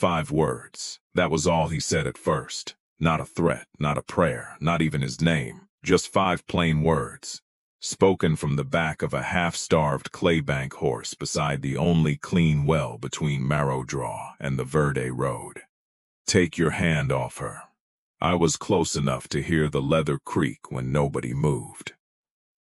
5 words. That was all he said at first. Not a threat, not a prayer, not even his name. Just 5 plain words, spoken from the back of a half-starved claybank horse beside the only clean well between Marrowdraw and the Verde Road. Take your hand off her. I was close enough to hear the leather creak when nobody moved.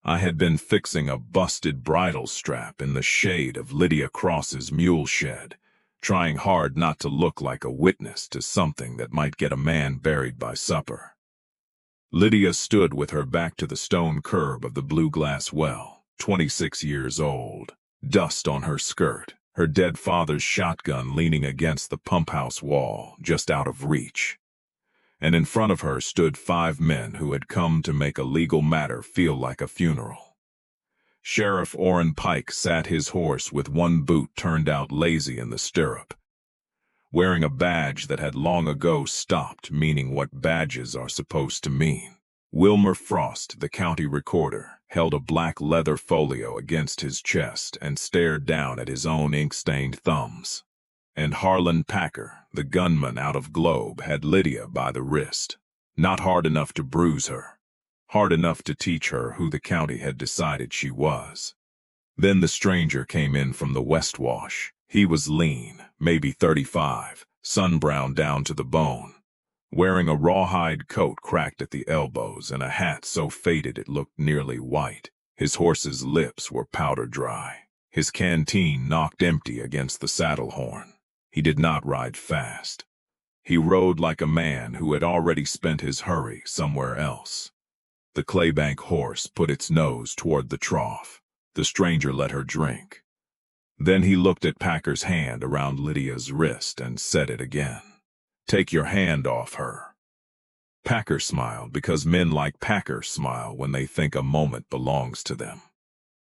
I had been fixing a busted bridle strap in the shade of Lydia Cross's mule shed, trying hard not to look like a witness to something that might get a man buried by supper. Lydia stood with her back to the stone curb of the blue glass well, 26 years old, dust on her skirt, her dead father's shotgun leaning against the pumphouse wall, just out of reach. And in front of her stood 5 men who had come to make a legal matter feel like a funeral. Sheriff Orrin Pike sat his horse with one boot turned out lazy in the stirrup, wearing a badge that had long ago stopped meaning what badges are supposed to mean. Wilmer Frost, the county recorder, held a black leather folio against his chest and stared down at his own ink-stained thumbs. And Harlan Packer, the gunman out of Globe, had Lydia by the wrist. Not hard enough to bruise her, hard enough to teach her who the county had decided she was. Then the stranger came in from the West Wash. He was lean, maybe 35, sun-browned down to the bone, wearing a rawhide coat cracked at the elbows and a hat so faded it looked nearly white. His horse's lips were powder dry, his canteen knocked empty against the saddle horn. He did not ride fast. He rode like a man who had already spent his hurry somewhere else. The claybank horse put its nose toward the trough. The stranger let her drink. Then he looked at Packer's hand around Lydia's wrist and said it again. Take your hand off her. Packer smiled because men like Packer smile when they think a moment belongs to them.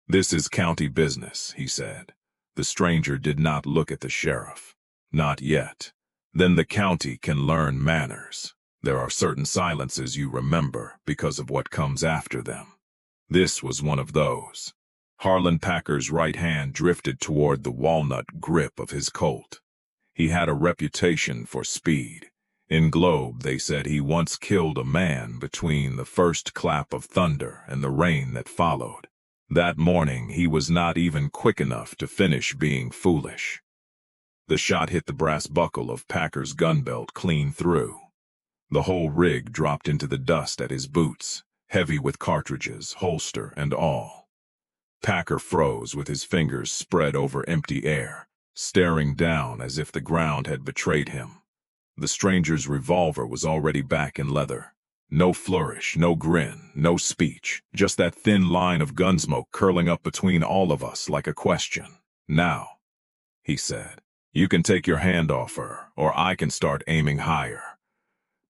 This is county business, he said. The stranger did not look at the sheriff. Not yet. Then the county can learn manners. There are certain silences you remember because of what comes after them. This was one of those. Harlan Packer's right hand drifted toward the walnut grip of his Colt. He had a reputation for speed. In Globe, they said he once killed a man between the first clap of thunder and the rain that followed. That morning, he was not even quick enough to finish being foolish. The shot hit the brass buckle of Packer's gun belt clean through. The whole rig dropped into the dust at his boots, heavy with cartridges, holster, and all. Packer froze with his fingers spread over empty air, staring down as if the ground had betrayed him. The stranger's revolver was already back in leather. No flourish, no grin, no speech, just that thin line of gunsmoke curling up between all of us like a question. Now, he said, you can take your hand off her, or I can start aiming higher.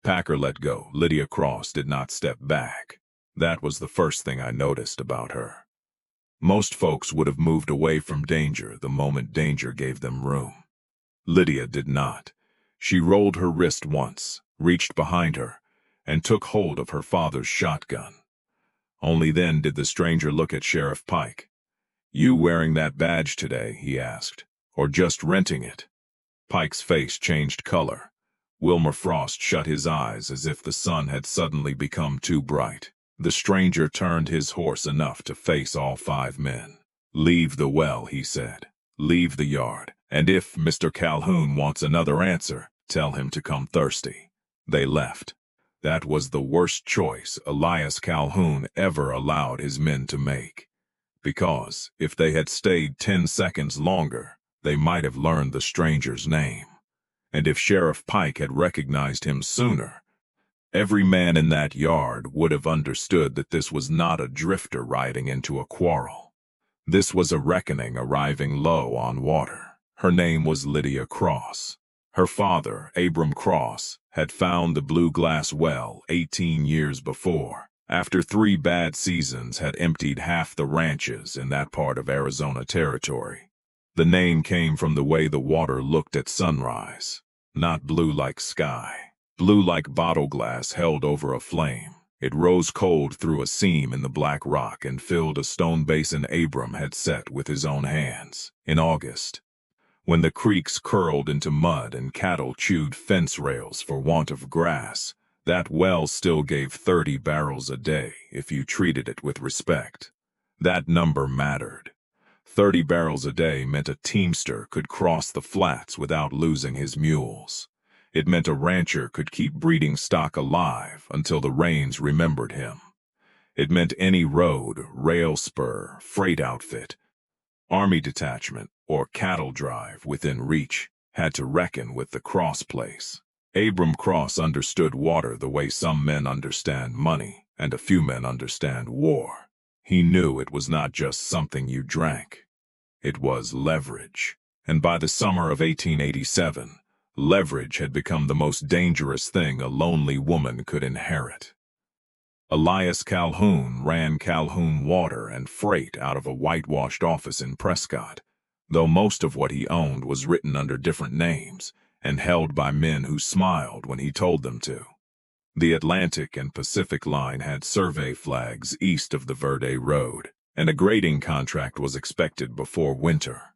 Packer let go. Lydia Cross did not step back. That was the first thing I noticed about her. Most folks would have moved away from danger the moment danger gave them room. Lydia did not. She rolled her wrist once, reached behind her, and took hold of her father's shotgun. Only then did the stranger look at Sheriff Pike. You wearing that badge today, he asked, or just renting it? Pike's face changed color. Wilmer Frost shut his eyes as if the sun had suddenly become too bright. The stranger turned his horse enough to face all 5 men. Leave the well, he said. Leave the yard. And if Mr. Calhoun wants another answer, tell him to come thirsty. They left. That was the worst choice Elias Calhoun ever allowed his men to make. Because, if they had stayed 10 seconds longer, they might have learned the stranger's name. And if Sheriff Pike had recognized him sooner, every man in that yard would have understood that this was not a drifter riding into a quarrel. This was a reckoning arriving low on water. Her name was Lydia Cross. Her father, Abram Cross, had found the blue glass well 18 years before, after 3 bad seasons had emptied half the ranches in that part of Arizona territory. The name came from the way the water looked at sunrise, not blue like sky. Blue like bottle glass held over a flame. It rose cold through a seam in the black rock and filled a stone basin Abram had set with his own hands. In August, When the creeks curled into mud and cattle chewed fence rails for want of grass, that well still gave 30 barrels a day if you treated it with respect. That number mattered. 30 barrels a day meant a teamster could cross the flats without losing his mules. It meant a rancher could keep breeding stock alive until the rains remembered him. It meant any road, rail spur, freight outfit, army detachment, or cattle drive within reach had to reckon with the Cross place. Abram Cross understood water the way some men understand money, and a few men understand war. He knew it was not just something you drank. It was leverage. And by the summer of 1887, leverage had become the most dangerous thing a lonely woman could inherit. Elias Calhoun ran Calhoun Water and Freight out of a whitewashed office in Prescott, though most of what he owned was written under different names and held by men who smiled when he told them to. The Atlantic and Pacific Line had survey flags east of the Verde Road, and a grading contract was expected before winter.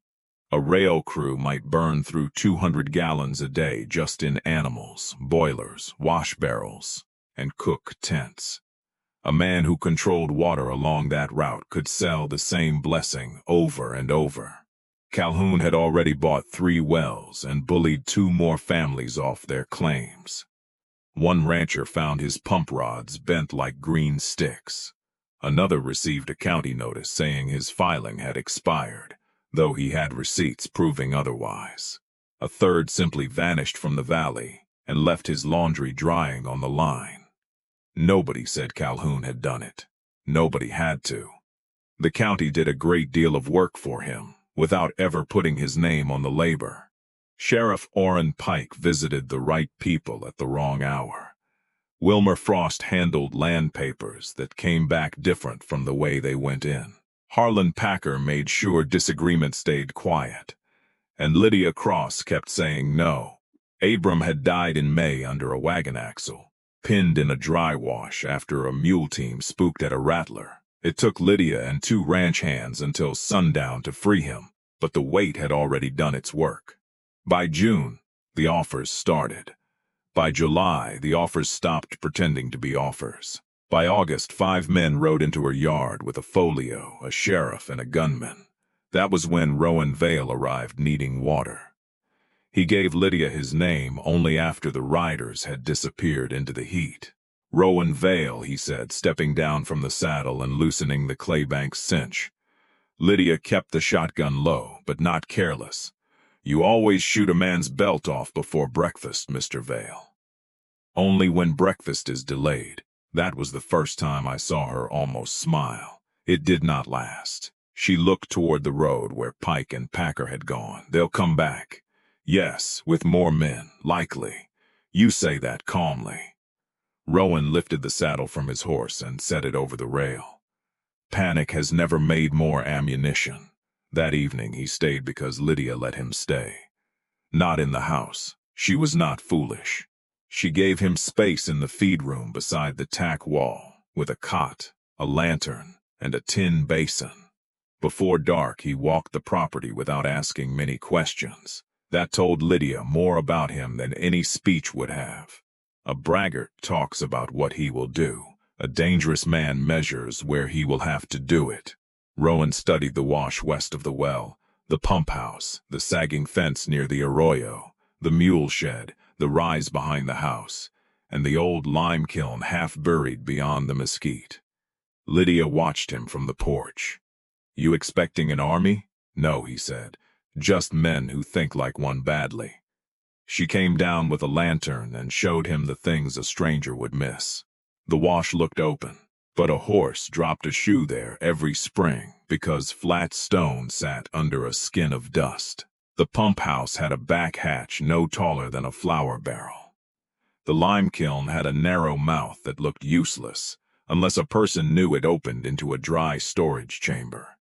A rail crew might burn through 200 gallons a day just in animals, boilers, wash barrels, and cook tents. A man who controlled water along that route could sell the same blessing over and over. Calhoun had already bought 3 wells and bullied 2 more families off their claims. One rancher found his pump rods bent like green sticks. Another received a county notice saying his filing had expired, though he had receipts proving otherwise. A third simply vanished from the valley and left his laundry drying on the line. Nobody said Calhoun had done it. Nobody had to. The county did a great deal of work for him, without ever putting his name on the labor. Sheriff Orrin Pike visited the right people at the wrong hour. Wilmer Frost handled land papers that came back different from the way they went in. Harlan Packer made sure disagreement stayed quiet. And Lydia Cross kept saying no. Abram had died in May under a wagon axle, pinned in a dry wash after a mule team spooked at a rattler. It took Lydia and 2 ranch hands until sundown to free him, but the weight had already done its work. By June, the offers started. By July, the offers stopped pretending to be offers. By August, 5 men rode into her yard with a folio, a sheriff, and a gunman. That was when Rowan Vale arrived needing water. He gave Lydia his name only after the riders had disappeared into the heat. Rowan Vale, he said, stepping down from the saddle and loosening the claybank cinch. Lydia kept the shotgun low, but not careless. You always shoot a man's belt off before breakfast, Mr. Vale. Only when breakfast is delayed. That was the first time I saw her almost smile. It did not last. She looked toward the road where Pike and Packer had gone. They'll come back. Yes, with more men, likely. You say that calmly. Rowan lifted the saddle from his horse and set it over the rail. Panic has never made more ammunition. That evening he stayed because Lydia let him stay. Not in the house. She was not foolish. She gave him space in the feed room beside the tack wall, with a cot, a lantern, and a tin basin. Before dark he walked the property without asking many questions. That told Lydia more about him than any speech would have. A braggart talks about what he will do. A dangerous man measures where he will have to do it. Rowan studied the wash west of the well, the pump house, the sagging fence near the arroyo, the mule shed, the rise behind the house, and the old lime kiln half buried beyond the mesquite. Lydia watched him from the porch. You expecting an army? No, he said. Just men who think like one badly. She came down with a lantern and showed him the things a stranger would miss. The wash looked open, but a horse dropped a shoe there every spring because flat stone sat under a skin of dust. The pump house had a back hatch no taller than a flour barrel. The lime kiln had a narrow mouth that looked useless, unless a person knew it opened into a dry storage chamber.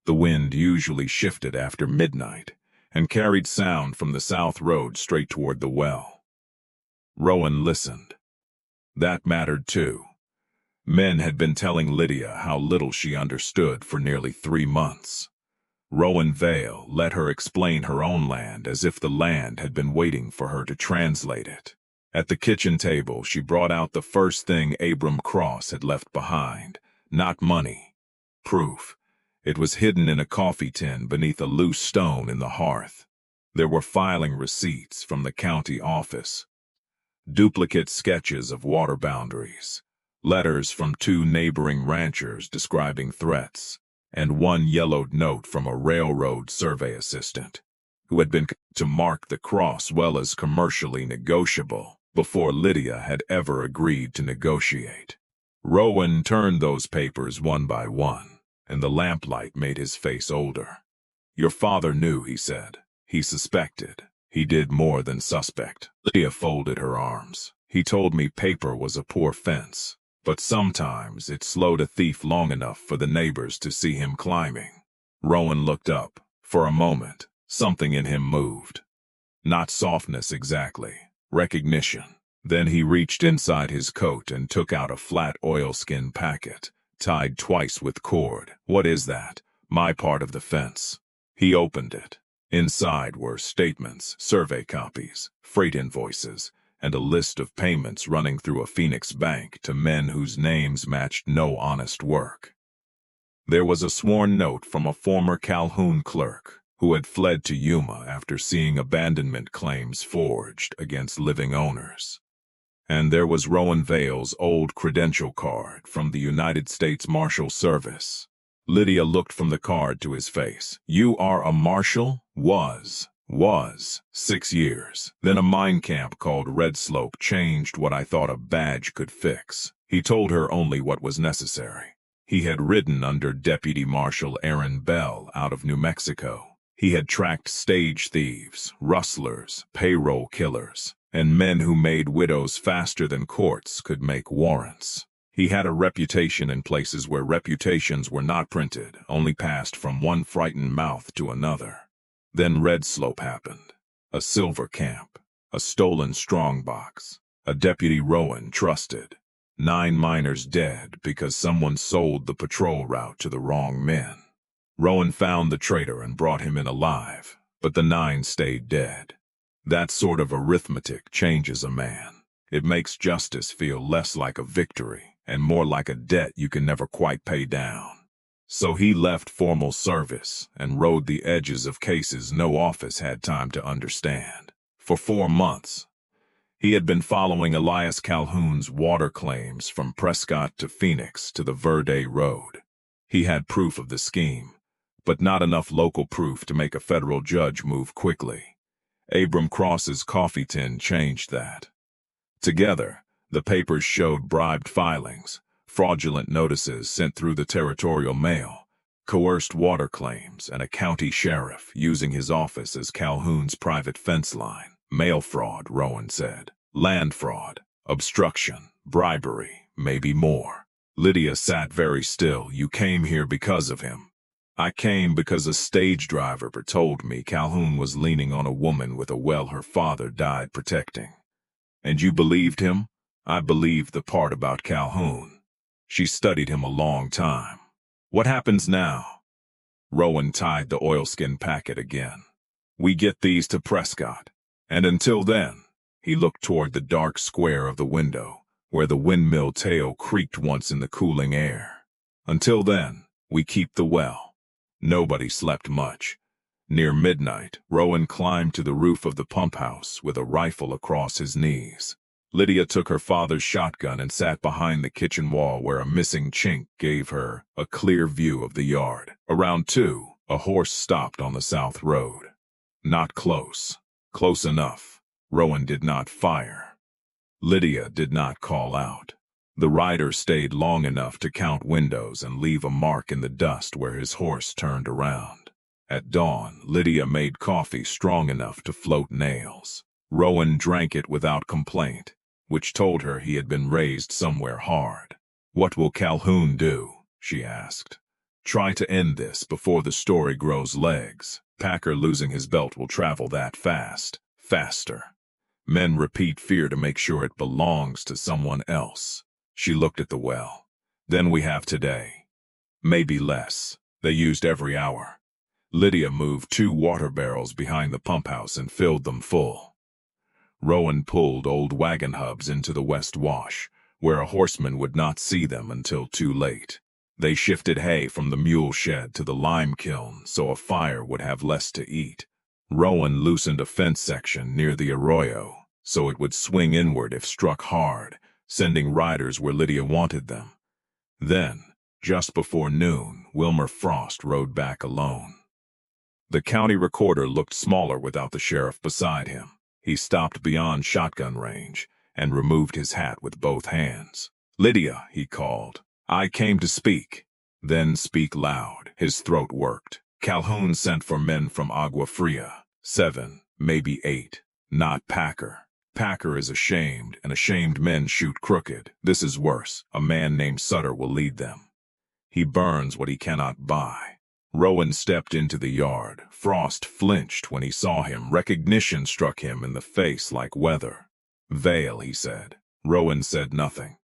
The wind usually shifted after midnight and carried sound from the south road straight toward the well. Rowan listened. That mattered too. Men had been telling Lydia how little she understood for nearly 3 months. Rowan Vale let her explain her own land as if the land had been waiting for her to translate it. At the kitchen table, she brought out the first thing Abram Cross had left behind. Not money. Proof. It was hidden in a coffee tin beneath a loose stone in the hearth. There were filing receipts from the county office, duplicate sketches of water boundaries, letters from 2 neighboring ranchers describing threats, and 1 yellowed note from a railroad survey assistant, who had been to mark the cross well as commercially negotiable before Lydia had ever agreed to negotiate. Rowan turned those papers one by one, and the lamplight made his face older. "Your father knew," he said. "He suspected. He did more than suspect." Lydia folded her arms. "He told me paper was a poor fence, but sometimes it slowed a thief long enough for the neighbors to see him climbing." Rowan looked up. For a moment, something in him moved. Not softness exactly, recognition. Then he reached inside his coat and took out a flat oilskin packet, tied twice with cord. "What is that?" "My part of the fence." He opened it. Inside were statements, survey copies, freight invoices, and a list of payments running through a Phoenix bank to men whose names matched no honest work. There was a sworn note from a former Calhoun clerk who had fled to Yuma after seeing abandonment claims forged against living owners. And there was Rowan Vale's old credential card from the United States Marshal Service. Lydia looked from the card to his face. "You are a marshal?" Was 6 years. Then a mine camp called Red Slope changed what I thought a badge could fix. He told her only what was necessary. He had ridden under Deputy Marshal Aaron Bell out of New Mexico. He had tracked stage thieves, rustlers, payroll killers, and men who made widows faster than courts could make warrants. He had a reputation in places where reputations were not printed, only passed from one frightened mouth to another. Then Red Slope happened. A silver camp, a stolen strongbox, a Deputy Rowan trusted. 9 miners dead because someone sold the patrol route to the wrong men. Rowan found the traitor and brought him in alive, but the 9 stayed dead. That sort of arithmetic changes a man. It makes justice feel less like a victory and more like a debt you can never quite pay down. So he left formal service and rode the edges of cases no office had time to understand. For 4 months, he had been following Elias Calhoun's water claims from Prescott to Phoenix to the Verde Road. He had proof of the scheme, but not enough local proof to make a federal judge move quickly. Abram Cross's coffee tin changed that. Together, the papers showed bribed filings, fraudulent notices sent through the territorial mail, coerced water claims, and a county sheriff using his office as Calhoun's private fence line. Mail fraud, Rowan said. Land fraud, obstruction, bribery, maybe more. Lydia sat very still. "You came here because of him." "I came because a stage driver told me Calhoun was leaning on a woman with a well her father died protecting." "And you believed him?" "I believed the part about Calhoun. She studied him a long time." "What happens now?" Rowan tied the oilskin packet again. "We get these to Prescott. And until then," he looked toward the dark square of the window, where the windmill tail creaked once in the cooling air. "Until then, we keep the well." Nobody slept much. Near midnight, Rowan climbed to the roof of the pump house with a rifle across his knees. Lydia took her father's shotgun and sat behind the kitchen wall where a missing chink gave her a clear view of the yard. Around 2, a horse stopped on the south road. Not close. Close enough. Rowan did not fire. Lydia did not call out. The rider stayed long enough to count windows and leave a mark in the dust where his horse turned around. At dawn, Lydia made coffee strong enough to float nails. Rowan drank it without complaint, which told her he had been raised somewhere hard. "What will Calhoun do?" she asked. "Try to end this before the story grows legs. Packer losing his belt will travel that fast. Faster. Men repeat fear to make sure it belongs to someone else." She looked at the well. "Then we have today. Maybe less. They used every hour." Lydia moved 2 water barrels behind the pump house and filled them full. Rowan pulled old wagon hubs into the west wash, where a horseman would not see them until too late. They shifted hay from the mule shed to the lime kiln so a fire would have less to eat. Rowan loosened a fence section near the arroyo so it would swing inward if struck hard, sending riders where Lydia wanted them. Then, just before noon, Wilmer Frost rode back alone. The county recorder looked smaller without the sheriff beside him. He stopped beyond shotgun range and removed his hat with both hands. "Lydia," he called, "I came to speak." Then speak loud. His throat worked. "Calhoun sent for men from Agua Fria. 7, maybe 8. Not Packer. Packer is ashamed, and ashamed men shoot crooked. This is worse. A man named Sutter will lead them. He burns what he cannot buy." Rowan stepped into the yard. Frost flinched when he saw him. Recognition struck him in the face like weather. "Vale," he said. Rowan said nothing.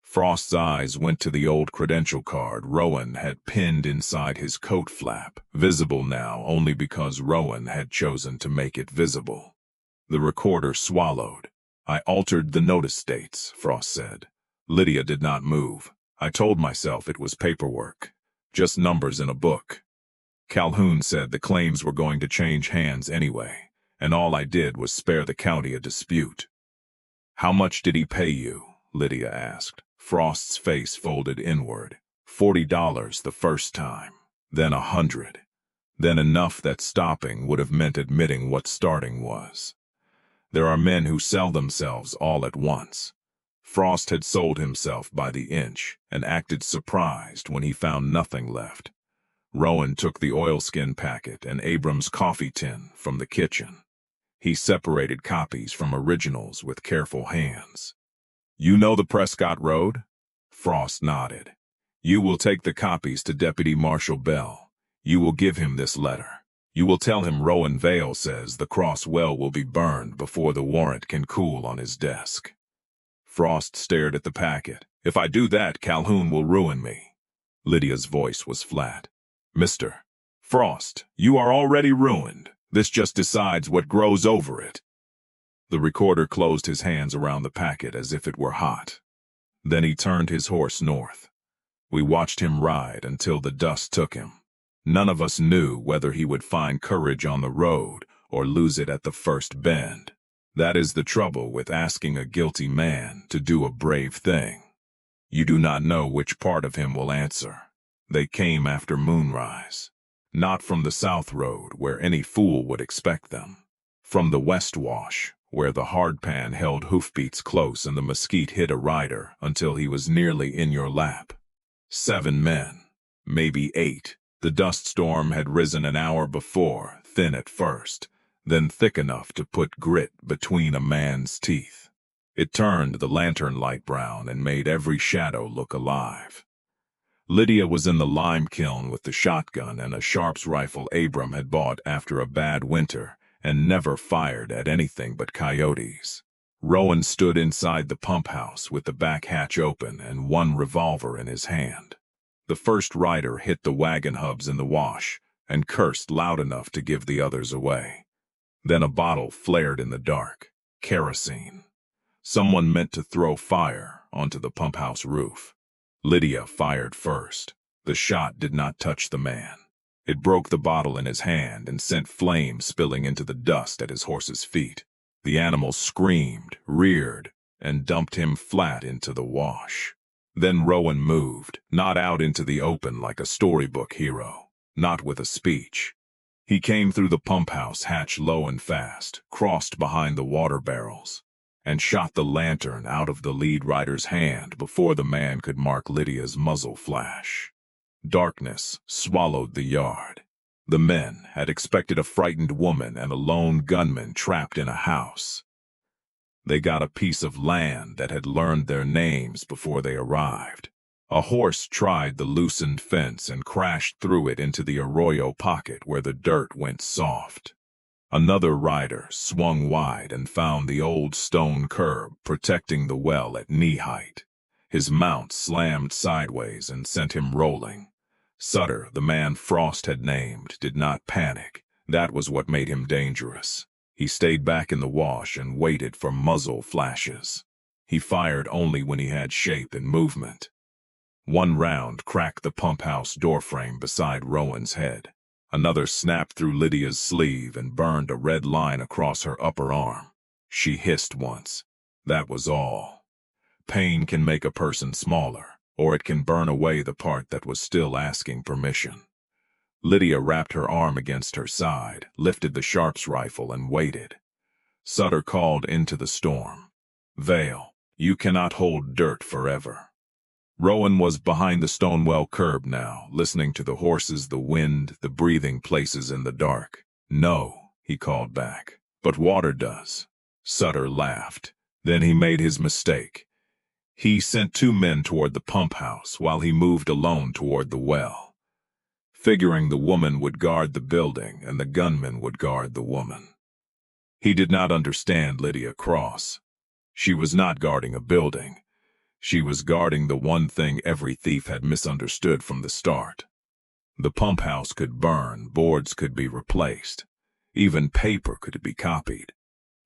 Frost's eyes went to the old credential card Rowan had pinned inside his coat flap, visible now only because Rowan had chosen to make it visible. The recorder swallowed. "I altered the notice dates," Frost said. Lydia did not move. "I told myself it was paperwork. Just numbers in a book. Calhoun said the claims were going to change hands anyway, and all I did was spare the county a dispute." "How much did he pay you?" Lydia asked. Frost's face folded inward. $40 the first time, then 100. Then enough that stopping would have meant admitting what starting was. There are men who sell themselves all at once. Frost had sold himself by the inch and acted surprised when he found nothing left. Rowan took the oilskin packet and Abrams' coffee tin from the kitchen. He separated copies from originals with careful hands. "You know the Prescott Road?" Frost nodded. "You will take the copies to Deputy Marshal Bell. You will give him this letter. You will tell him Rowan Vale says the Cross Well will be burned before the warrant can cool on his desk." Frost stared at the packet. "If I do that, Calhoun will ruin me." Lydia's voice was flat. "Mr. Frost, you are already ruined. This just decides what grows over it." The recorder closed his hands around the packet as if it were hot. Then he turned his horse north. We watched him ride until the dust took him. None of us knew whether he would find courage on the road or lose it at the first bend. That is the trouble with asking a guilty man to do a brave thing. You do not know which part of him will answer. They came after moonrise. Not from the South Road, where any fool would expect them. From the West Wash, where the hardpan held hoofbeats close and the mesquite hid a rider until he was nearly in your lap. 7 men, maybe 8. The dust storm had risen an hour before, thin at first, then thick enough to put grit between a man's teeth. It turned the lantern light brown and made every shadow look alive. Lydia was in the lime kiln with the shotgun and a Sharps rifle Abram had bought after a bad winter and never fired at anything but coyotes. Rowan stood inside the pump house with the back hatch open and one revolver in his hand. The first rider hit the wagon hubs in the wash and cursed loud enough to give the others away. Then a bottle flared in the dark. Kerosene. Someone meant to throw fire onto the pump house roof. Lydia fired first. The shot did not touch the man. It broke the bottle in his hand and sent flames spilling into the dust at his horse's feet. The animal screamed, reared, and dumped him flat into the wash. Then Rowan moved, not out into the open like a storybook hero, not with a speech. He came through the pump house hatch low and fast, crossed behind the water barrels, and shot the lantern out of the lead rider's hand before the man could mark Lydia's muzzle flash. Darkness swallowed the yard. The men had expected a frightened woman and a lone gunman trapped in a house. They got a piece of land that had learned their names before they arrived. A horse tried the loosened fence and crashed through it into the arroyo pocket where the dirt went soft. Another rider swung wide and found the old stone curb protecting the well at knee height. His mount slammed sideways and sent him rolling. Sutter, the man Frost had named, did not panic. That was what made him dangerous. He stayed back in the wash and waited for muzzle flashes. He fired only when he had shape and movement. One round cracked the pump house doorframe beside Rowan's head. Another snapped through Lydia's sleeve and burned a red line across her upper arm. She hissed once. That was all. Pain can make a person smaller, or it can burn away the part that was still asking permission. Lydia wrapped her arm against her side, lifted the Sharps rifle, and waited. Sutter called into the storm. "Vale, you cannot hold dirt forever." Rowan was behind the Stonewell curb now, listening to the horses, the wind, the breathing places in the dark. "No," he called back. "But water does." Sutter laughed. Then he made his mistake. He sent 2 men toward the pump house while he moved alone toward the well, figuring the woman would guard the building and the gunman would guard the woman. He did not understand Lydia Cross. She was not guarding a building. She was guarding the one thing every thief had misunderstood from the start. The pump house could burn, boards could be replaced, even paper could be copied.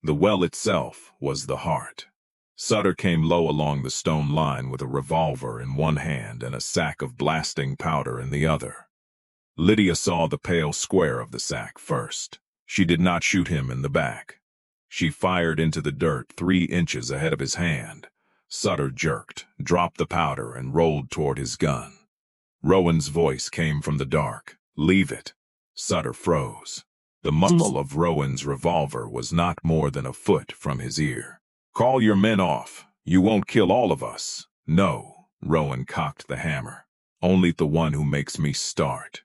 The well itself was the heart. Sutter came low along the stone line with a revolver in one hand and a sack of blasting powder in the other. Lydia saw the pale square of the sack first. She did not shoot him in the back. She fired into the dirt 3 inches ahead of his hand. Sutter jerked, dropped the powder, and rolled toward his gun. Rowan's voice came from the dark. "Leave it." Sutter froze. The muzzle of Rowan's revolver was not more than a foot from his ear. "Call your men off. You won't kill all of us." "No," Rowan cocked the hammer. "Only the one who makes me start."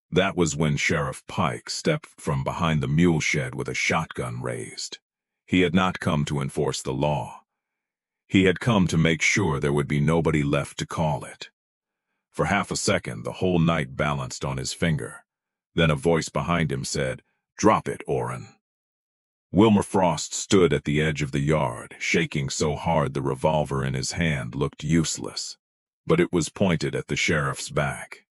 That was when Sheriff Pike stepped from behind the mule shed with a shotgun raised. He had not come to enforce the law. He had come to make sure there would be nobody left to call it. For half a second, the whole night balanced on his finger. Then a voice behind him said, "Drop it, Orrin." Wilmer Frost stood at the edge of the yard, shaking so hard the revolver in his hand looked useless. But it was pointed at the sheriff's back.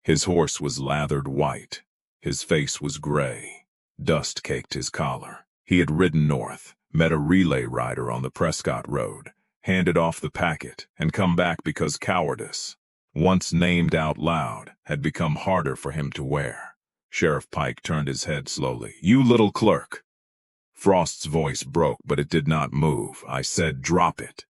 His horse was lathered white. His face was gray. Dust caked his collar. He had ridden north, met a relay rider on the Prescott Road, handed off the packet, and come back because cowardice, once named out loud, had become harder for him to wear. Sheriff Pike turned his head slowly. "You little clerk." Frost's voice broke, but it did not move. "I said drop it."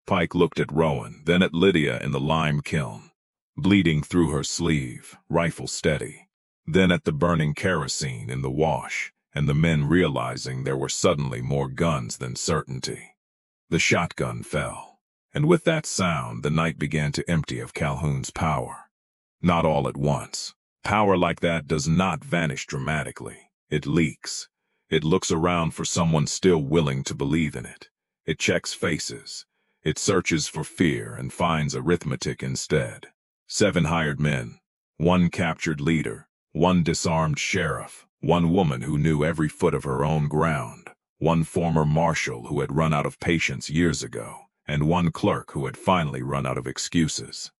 Pike looked at Rowan, then at Lydia in the lime kiln, bleeding through her sleeve, rifle steady, then at the burning kerosene in the wash, and the men realizing there were suddenly more guns than certainty. The shotgun fell, and with that sound the night began to empty of Calhoun's power. Not all at once. Power like that does not vanish dramatically. It leaks. It looks around for someone still willing to believe in it. It checks faces. It searches for fear and finds arithmetic instead. 7 hired men, 1 captured leader, 1 disarmed sheriff, 1 woman who knew every foot of her own ground, 1 former marshal who had run out of patience years ago, and 1 clerk who had finally run out of excuses.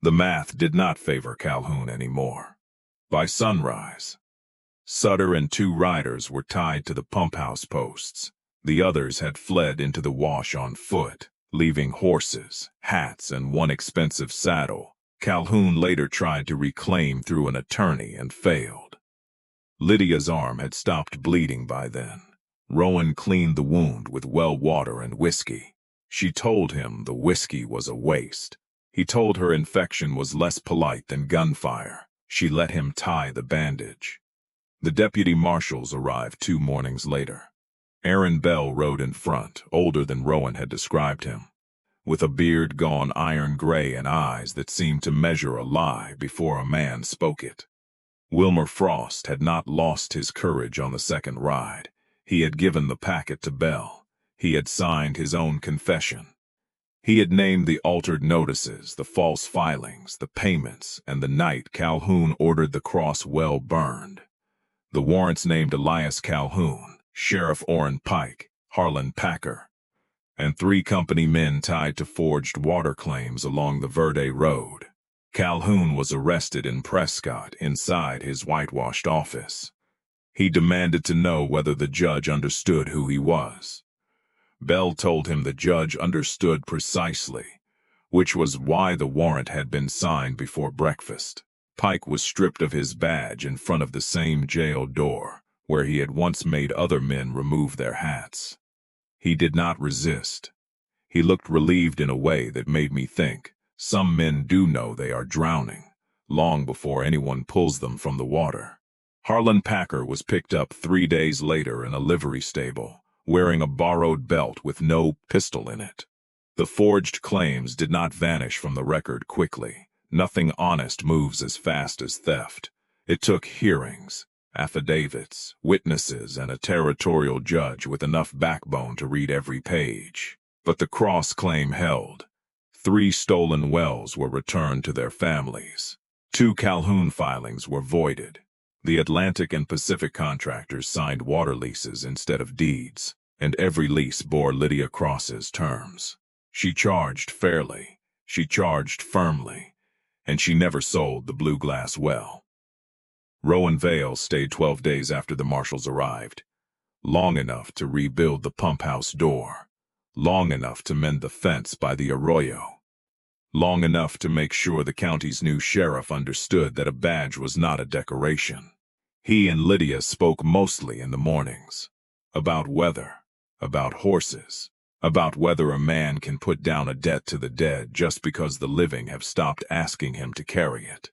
The math did not favor Calhoun anymore. By sunrise, Sutter and 2 riders were tied to the pump house posts. The others had fled into the wash on foot, leaving horses, hats, and 1 expensive saddle Calhoun later tried to reclaim through an attorney and failed. Lydia's arm had stopped bleeding by then. Rowan cleaned the wound with well water and whiskey. She told him the whiskey was a waste. He told her infection was less polite than gunfire. She let him tie the bandage. The deputy marshals arrived 2 mornings later. Aaron Bell rode in front, older than Rowan had described him, with a beard gone iron gray and eyes that seemed to measure a lie before a man spoke it. Wilmer Frost had not lost his courage on the second ride. He had given the packet to Bell. He had signed his own confession. He had named the altered notices, the false filings, the payments, and the night Calhoun ordered the cross well burned. The warrants named Elias Calhoun, Sheriff Orrin Pike, Harlan Packer, and 3 company men tied to forged water claims along the Verde Road. Calhoun was arrested in Prescott inside his whitewashed office. He demanded to know whether the judge understood who he was. Bell told him the judge understood precisely, which was why the warrant had been signed before breakfast. Pike was stripped of his badge in front of the same jail door, where he had once made other men remove their hats. He did not resist. He looked relieved in a way that made me think, some men do know they are drowning, long before anyone pulls them from the water. Harlan Packer was picked up 3 days later in a livery stable, wearing a borrowed belt with no pistol in it. The forged claims did not vanish from the record quickly. Nothing honest moves as fast as theft. It took hearings, affidavits, witnesses, and a territorial judge with enough backbone to read every page. But the cross-claim held. 3 stolen wells were returned to their families. 2 Calhoun filings were voided. The Atlantic and Pacific contractors signed water leases instead of deeds, and every lease bore Lydia Cross's terms. She charged fairly, she charged firmly, and she never sold the blue glass well. Rowan Vale stayed 12 days after the marshals arrived, long enough to rebuild the pump house door, long enough to mend the fence by the arroyo, long enough to make sure the county's new sheriff understood that a badge was not a decoration. He and Lydia spoke mostly in the mornings, about weather, about horses, about whether a man can put down a debt to the dead just because the living have stopped asking him to carry it.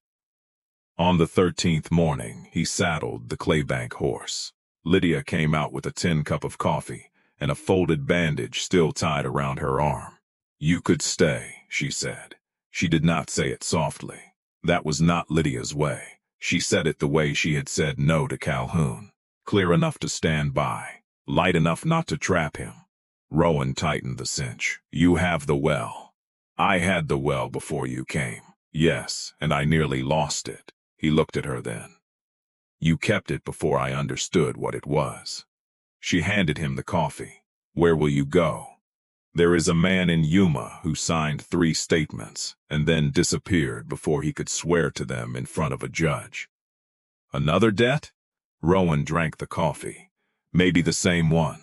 On the 13th morning, he saddled the claybank horse. Lydia came out with a tin cup of coffee and a folded bandage still tied around her arm. "You could stay," she said. She did not say it softly. That was not Lydia's way. She said it the way she had said no to Calhoun. Clear enough to stand by, light enough not to trap him. Rowan tightened the cinch. "You have the well. I had the well before you came. Yes, and I nearly lost it." He looked at her then. "You kept it before I understood what it was." She handed him the coffee. "Where will you go?" "There is a man in Yuma who signed 3 statements and then disappeared before he could swear to them in front of a judge." "Another debt?" Rowan drank the coffee. "Maybe the same one."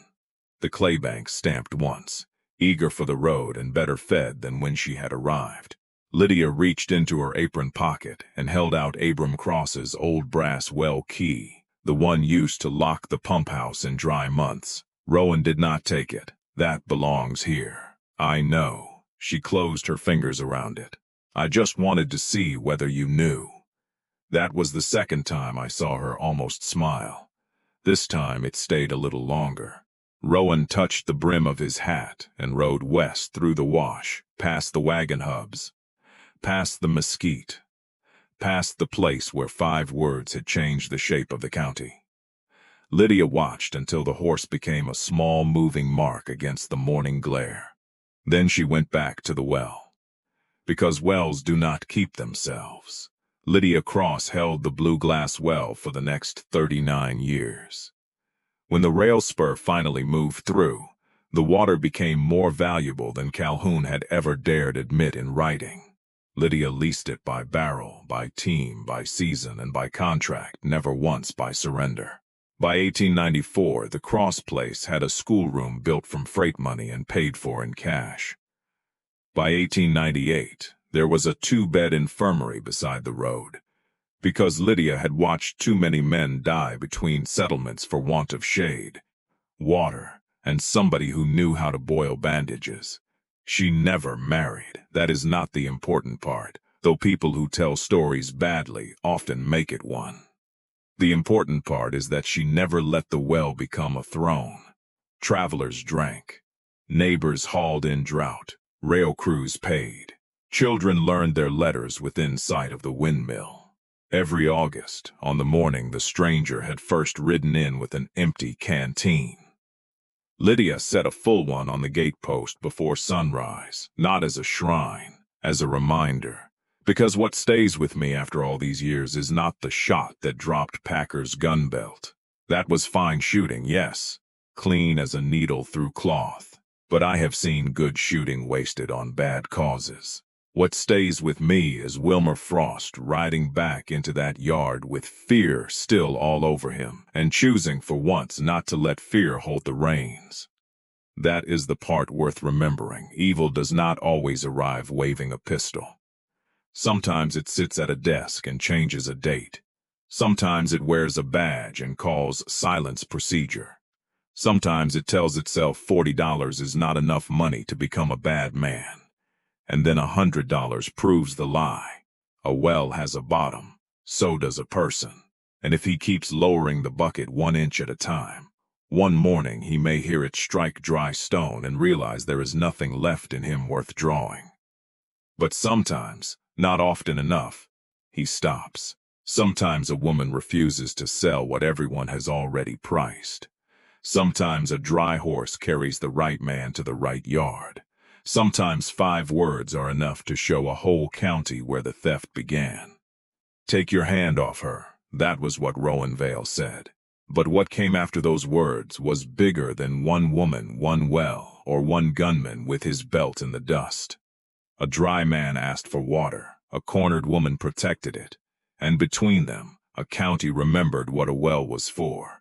The claybank stamped once, eager for the road and better fed than when she had arrived. Lydia reached into her apron pocket and held out Abram Cross's old brass well key, the one used to lock the pump house in dry months. Rowan did not take it. "That belongs here." "I know." She closed her fingers around it. "I just wanted to see whether you knew." That was the second time I saw her almost smile. This time it stayed a little longer. Rowan touched the brim of his hat and rode west through the wash, past the wagon hubs, past the mesquite, past the place where 5 words had changed the shape of the county. Lydia watched until the horse became a small moving mark against the morning glare. Then she went back to the well. Because wells do not keep themselves. Lydia Cross held the blue glass well for the next 39 years. When the rail spur finally moved through, the water became more valuable than Calhoun had ever dared admit in writing. Lydia leased it by barrel, by team, by season, and by contract, never once by surrender. By 1894, the Cross place had a schoolroom built from freight money and paid for in cash. By 1898, there was a 2-bed infirmary beside the road, because Lydia had watched too many men die between settlements for want of shade, water, and somebody who knew how to boil bandages. She never married. That is not the important part, though people who tell stories badly often make it one. The important part is that she never let the well become a throne. Travelers drank. Neighbors hauled in drought. Rail crews paid. Children learned their letters within sight of the windmill. Every August, on the morning the stranger had first ridden in with an empty canteen, Lydia set a full one on the gatepost before sunrise, not as a shrine, as a reminder. Because what stays with me after all these years is not the shot that dropped Packer's gun belt. That was fine shooting, yes, clean as a needle through cloth, but I have seen good shooting wasted on bad causes. What stays with me is Wilmer Frost riding back into that yard with fear still all over him and choosing for once not to let fear hold the reins. That is the part worth remembering. Evil does not always arrive waving a pistol. Sometimes it sits at a desk and changes a date. Sometimes it wears a badge and calls silence procedure. Sometimes it tells itself $40 is not enough money to become a bad man. And then $100 proves the lie. A well has a bottom, so does a person. And if he keeps lowering the bucket 1 inch at a time, one morning he may hear it strike dry stone and realize there is nothing left in him worth drawing. But sometimes, not often enough, he stops. Sometimes a woman refuses to sell what everyone has already priced. Sometimes a dry horse carries the right man to the right yard. Sometimes 5 words are enough to show a whole county where the theft began. Take your hand off her, that was what Rowan Vale said. But what came after those words was bigger than one woman, one well, or one gunman with his belt in the dust. A dry man asked for water, a cornered woman protected it, and between them, a county remembered what a well was for.